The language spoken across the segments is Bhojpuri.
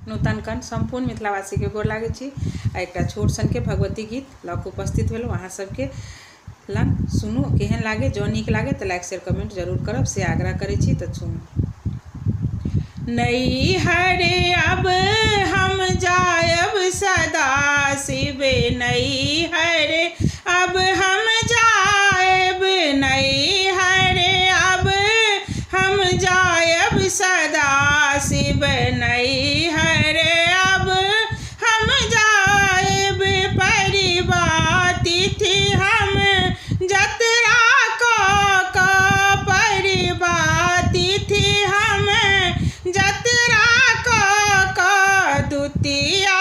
नूतन कन संपूर्ण मिथिलावासी के गोर लागे छी। एक छोट सन के भगवती गीत लग उपस्थित भेल वहाँ सबके लग सुनू केहन लागे। जो नीक लागे तो लाइक शेयर कमेंट जरूर करब से आग्रह करे छी। तो सुनू। नैहर अब हम जायब सदा शिव नैहर अब हम जायब नैहर अब हम जायब सदा शिव नैहर अब हम जायब परिवार तिथि हम जतरा को परिवार तिथि हम जतरा को द्वितीया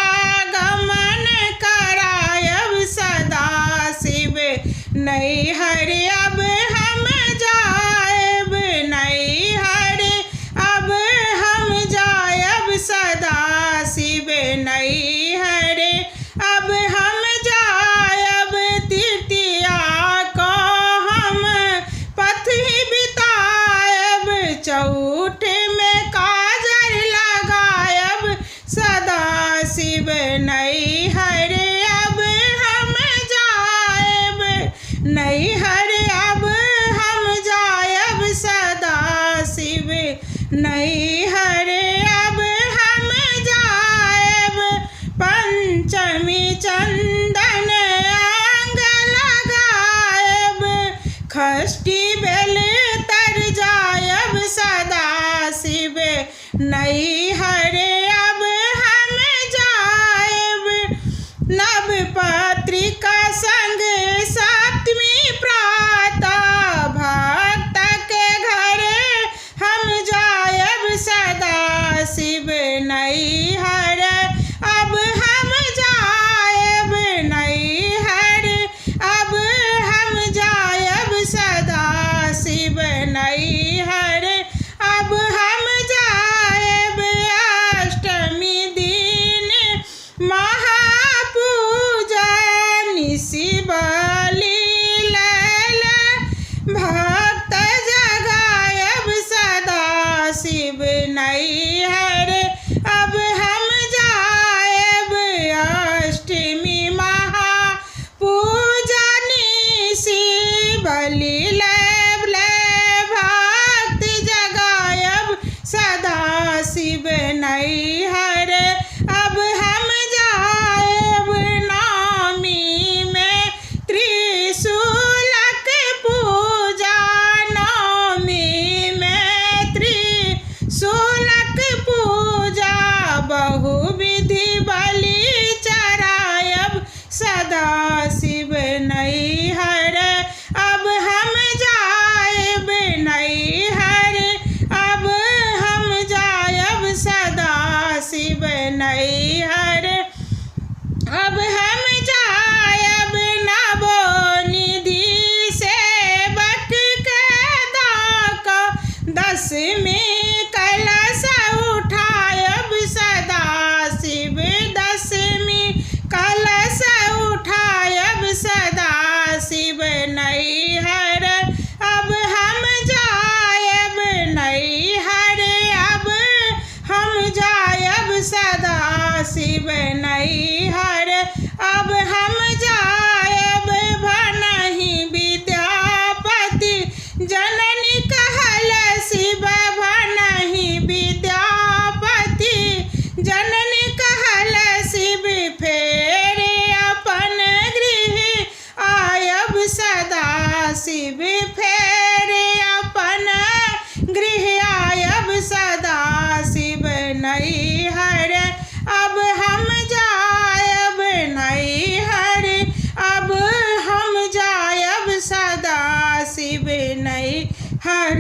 गमन करायब सदा शिव नैहर अब हम जायब नैहर अब हम जायब सदा शिव नैहर अब हम जायब तृतीया को हम पथ ही बितायब चौठ में काजर लगायब सदा शिव नैहर अब हम जायब नैहर अब हम जायब सदा शिव नैहर अब हम जायब पंचमी चंदन अंग लगायब षष्ठी बेल तर जायब सदा शिव नैहर अब हम जायब नव पत्रिका संग सप्तमी प्रातः भक्त के घर हम जायब सदा शिव नैहर अब हम जायब नैहर अब हम जायब सदा शिव नैहर अब हम जायब अष्टमी दिन महापूजा निशि बलि लैल भक्त जगायब सदा शिव नैहर अब हम जायब अष्टमी महापूजा निशि बलि लैल भक्त जगायब सदा शिव नैहर अब हम जायब नवमी में त्रिशूलक पूजा नवमी में त्रिशूलक पूजा बहुविधि बलि चढ़ायब सदा शिव नैहर अब हम जायब नैहर अब हम जायब सदा शिव नैहर अब हम जायब नवो निधि सेवक के दाक दसवीं कलश उठायब सदा शिव दसवीं कलश उठायब सदा शिव नैहर अब हम जायब नैहर अब हम जायब सदा शिव नैहर अब हम जायब भनहि विद्यापति जननी कहल शिव भनहि विद्यापति जननी कहल शिव फेर अपन गृह आयब सदा शिव फेर अपन गृह आयब सदा शिव नैहर अब हम जायब नैहर अब हम जायब सदा शिव नैहर।